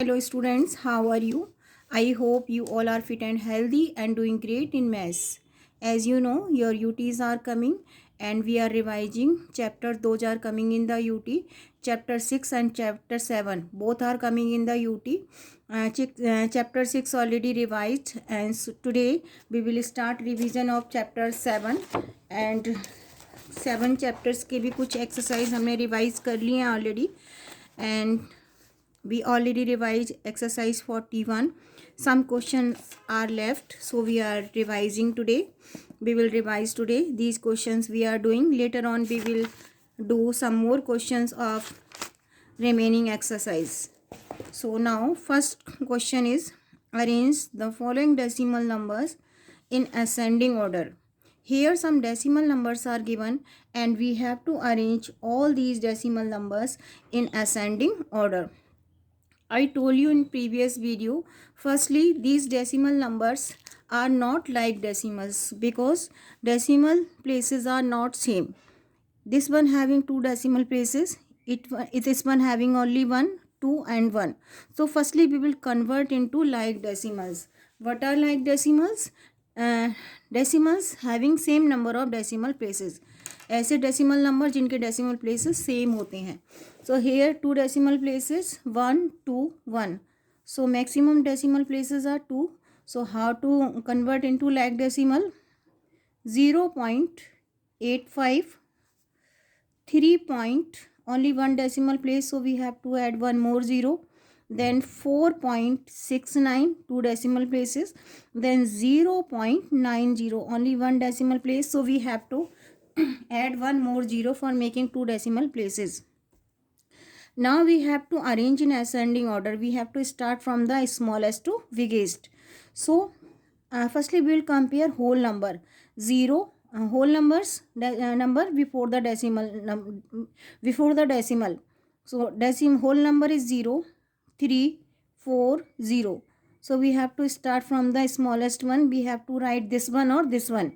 Hello students, how are you? I hope you all are fit and healthy and doing great in maths. As you know, your UTs are coming and we are revising. Those are coming in the UT. Chapter 6 and chapter 7 both are coming in the UT. Chapter 6 already revised and so today we will start revision of chapter 7 and 7 chapters के भी कुछ exercise हमने revise कर लिए हैं already and we already revised exercise 41. Some questions are left, so we are revising today. We will revise today these questions we are doing. Later on we will do some more questions of remaining exercise. So now first question is, arrange the following decimal numbers in ascending order. Here some decimal numbers are given and we have to arrange all these decimal numbers in ascending order. I told you in previous video, firstly these decimal numbers are not like decimals because decimal places are not same. This one having two decimal places, this one having only 1, 2 and 1. So firstly we will convert into like decimals. What are like decimals? Decimals having same number of decimal places. ऐसे decimal number जिनके decimal places same होते हैं. So here two decimal places 1 2 1. So maximum decimal places are 2. So how to convert into like decimal? 0.85, 3 point, only one decimal place, so we have to add one more zero. Then 4.69, two decimal places. Then 0.90, only one decimal place, so we have to add one more zero for making two decimal places. Now we have to arrange in ascending order. We have to start from the smallest to biggest. So firstly we will compare whole number. 0 whole numbers, number before the decimal. So whole number is 0 3 4 0. So we have to start from the smallest one. We have to write this one or this one.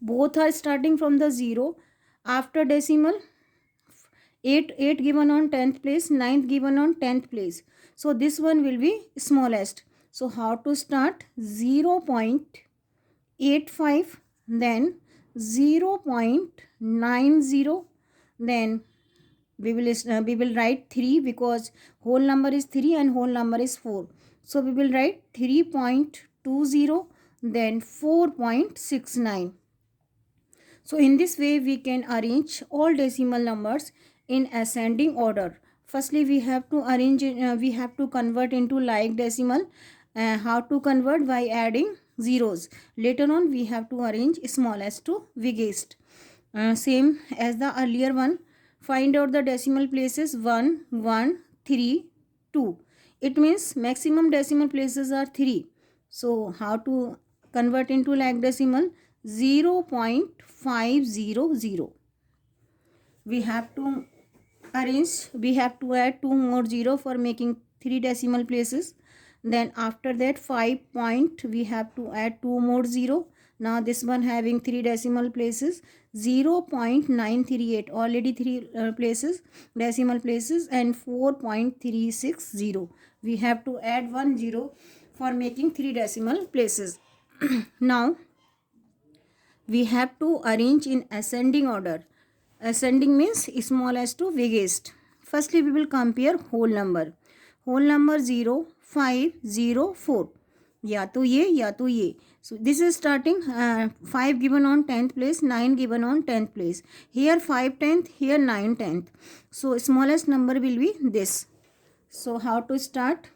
Both are starting from the 0. After decimal, 8 given on 10th place, 9th given on 10th place. So this one will be smallest. So how to start? 0.85, then 0.90, then we will write 3 because whole number is 3 and whole number is 4. So we will write 3.20, then 4.69. So in this way we can arrange all decimal numbers in ascending order. Firstly we have to arrange, we have to convert into like decimal. How to convert? By adding zeros. Later on we have to arrange smallest to biggest. Same as the earlier one. Find out the decimal places 1, 1, 3, 2. It means maximum decimal places are 3. So how to convert into like decimal? 0.500. We have to arrange, we have to add 2 more 0 for making 3 decimal places. Then after that 5 point, we have to add 2 more 0. Now this one having 3 decimal places. 0.938, already 3 places, decimal places, and 4.360. We have to add 1 0 for making 3 decimal places. Now we have to arrange in ascending order. Ascending means smallest to biggest. Firstly we will compare whole number. Whole number 0 5 0 4. या तो ये. So this is starting 5 given on 10th place, 9 given on 10th place. Here 5 10th, here 9 10th. So smallest number will be this. So how to start?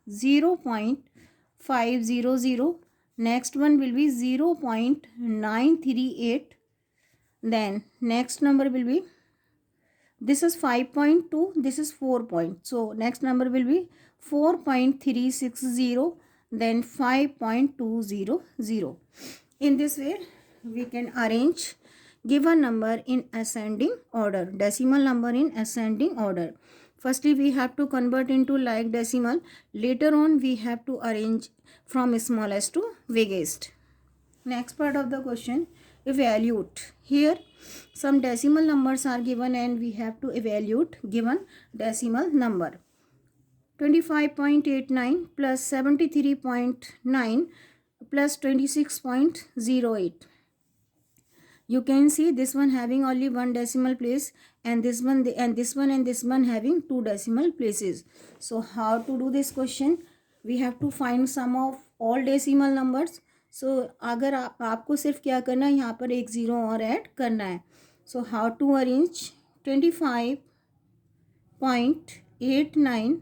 0.500. Next one will be 0.938. Then next number will be, this is 5.2, this is 4 point. So next number will be 4.360, then 5.200. In this way we can arrange given number in ascending order, decimal number in ascending order. Firstly we have to convert into like decimal. Later on we have to arrange from smallest to biggest. Next part of the question, evaluate. Here some decimal numbers are given and we have to evaluate given decimal number. 25.89 plus 73.9 plus 26.08. You can see this one having only one decimal place, and this one and this one and this one having two decimal places. So how to do this question? We have to find sum of all decimal numbers. So अगर आपको सिर्फ क्या करना है, यहाँ पर एक zero और ऐड करना है. So how to arrange 25.89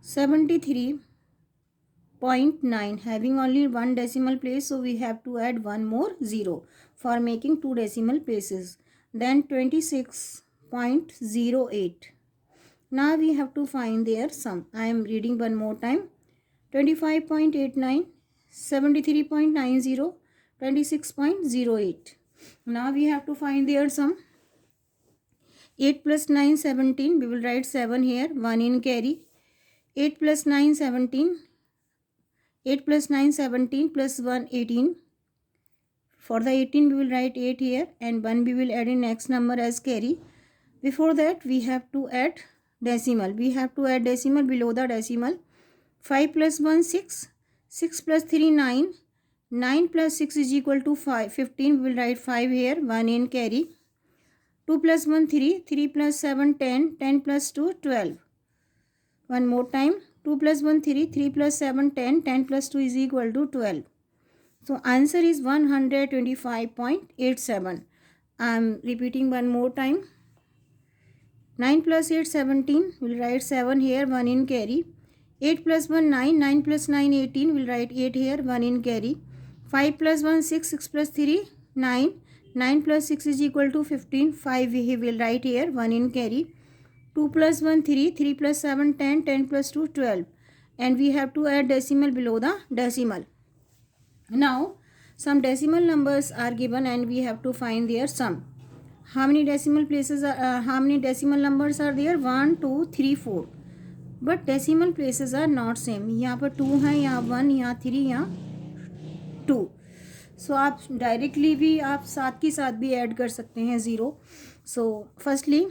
73.9 having only one decimal place, so we have to add one more zero for making two decimal places. Then 26.08. Now we have to find their sum. I am reading one more time. 25.89, 73.90, 26.08. Now we have to find their sum. 8 plus 9, 17. We will write 7 here. 1 in carry. 8 plus 9, 17. 8 plus 9, 17 plus 1, 18. For the 18, we will write 8 here, and 1 we will add in next number as carry. Before that, we have to add decimal. We have to add decimal below the decimal. 5 plus 1, 6. 6 plus 3, 9. 9 plus 6 is equal to 15. We will write 5 here. 1 in carry. 2 plus 1, 3. 3 plus 7, 10. 10 plus 2, 12. One more time. 2 plus 1, 3. 3 plus 7, 10. 10 plus 2 is equal to 12. So answer is 125.87. I am repeating one more time. 9 plus 8, 17. We'll write 7 here. 1 in carry. 8 plus 1, 9. 9 plus 9, 18. We'll write 8 here. 1 in carry. 5 plus 1, 6. 6 plus 3, 9. 9 plus 6 is equal to 15. 5 we will write here. 1 in carry. 2 plus 1, 3. 3 plus 7, 10. 10 plus 2, 12. And we have to add decimal below the decimal. Now, some decimal numbers are given and we have to find their sum. How many decimal places are, how many decimal numbers are there? 1, 2, 3, 4. But decimal places are not same. यहाँ पर 2 है, यहाँ 1, यहाँ 3, यहाँ 2. So आप directly भी आप साथ के साथ भी ऐड कर सकते हैं 0. So firstly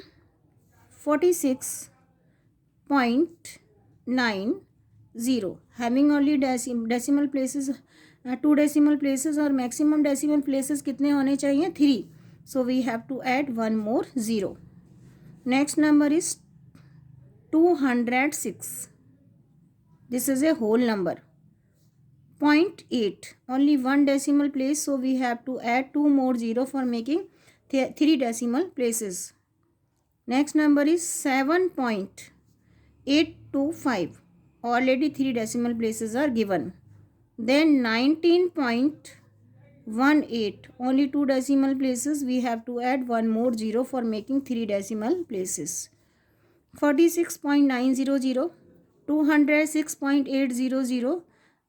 46.90 having only decimal places, 2 decimal places, और maximum decimal places कितने होने चाहिए? 3. So we have to add one more 0. Next number is 206. This is a whole number. 0.8, only one decimal place, so we have to add 2 more 0 for making 3 decimal places. Next number is 7.825. Already 3 decimal places are given. Then 19.18, only 2 decimal places, we have to add one more 0 for making 3 decimal places. 46.900, 206.800,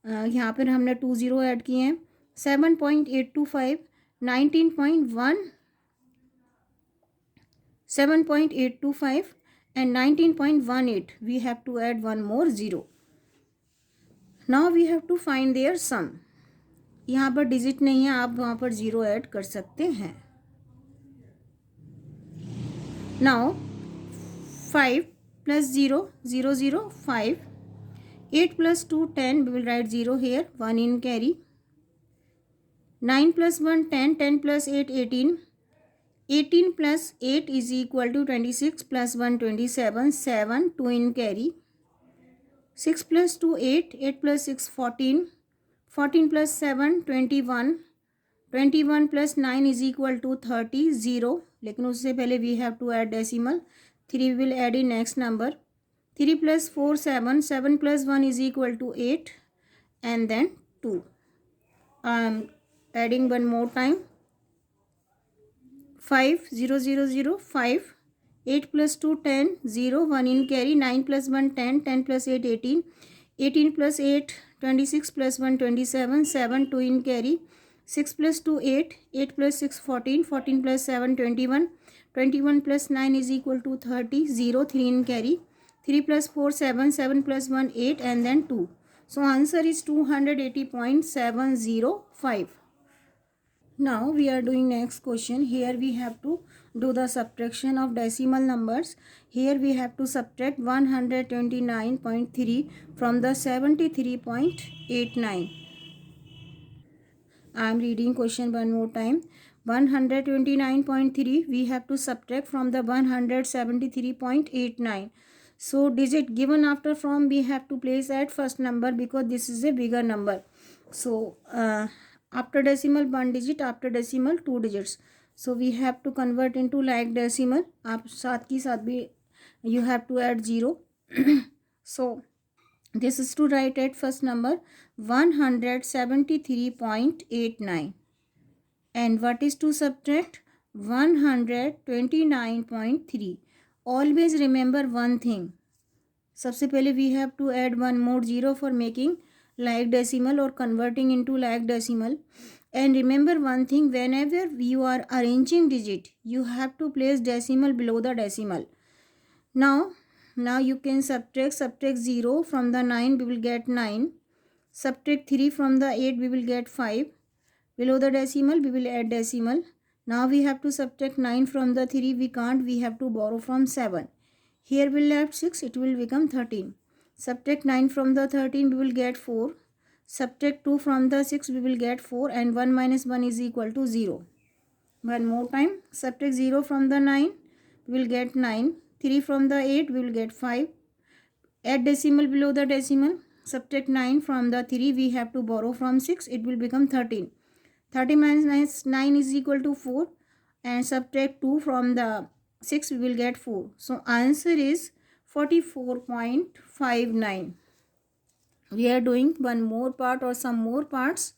यहाँ पर हमने 2 0 add किए हैं. 7.825, 7.825 and 19.18. We have to add one more 0. Now we have to find their sum. यहाँ पर digit नहीं है, आप वहाँ पर 0 ऐड कर सकते हैं. Now 5 plus 0, 0, 0, 5. 8 plus 2, 10. We will write 0 here. 1 in carry. 9 plus 1, 10. 10 plus 8, 18. 18 plus 8 is equal to 26 plus 1, 27. 7. 2 in carry. 6 plus 2, 8. 8 plus 6, 14. 14 plus 7, 21. 21 plus 9 is equal to 30. 0. लेकिन उससे पहले we have to add decimal. 3 will add in next number. 3 plus 4, 7. 7 plus 1 is equal to 8. And then 2. Adding one more time. 5, 0, 0, 0, 5. 8 plus 2, 10. 0, 1 in carry. 9 plus 1, 10. 10 plus 8, 18. 18 plus 8, 26 plus 1, 27. 7, 2 in carry. 6 plus 2, 8. 8 plus 6, 14. 14 plus 7, 21. 21 plus 9 is equal to 30. 0, 3 in carry. 3 plus 4, 7. 7 plus 1, 8. And then 2. So answer is 280.705. Now we are doing next question. Here we have to do the subtraction of decimal numbers. Here we have to subtract 129.3 from the 73.89. I am reading question one more time. 129.3 we have to subtract from the 173.89. So digit given after from we have to place at first number because this is a bigger number. So after decimal one digit, after decimal two digits. So we have to convert into like decimal. आप साथ की साथ भी you have to add 0. So this is to write at first number 173.89. And what is to subtract? 129.3. Always remember one thing. सबसे पहले we have to add one more zero for making like decimal or converting into like decimal. And remember one thing, whenever you are arranging digit, you have to place decimal below the decimal. Now you can subtract 0 from the 9, we will get 9. Subtract 3 from the 8, we will get 5. Below the decimal, we will add decimal. Now we have to subtract 9 from the 3, we can't, we have to borrow from 7. Here we left 6, it will become 13. Subtract 9 from the 13, we will get 4. Subtract 2 from the 6, we will get 4, and 1 minus 1 is equal to 0. One more time, subtract 0 from the 9, we will get 9. 3 from the 8, we will get 5. Add decimal below the decimal. Subtract 9 from the 3, we have to borrow from 6, it will become 13. 30 minus 9 is equal to 4, and subtract 2 from the 6, we will get 4. So answer is 44.59. We are doing one more part or some more parts.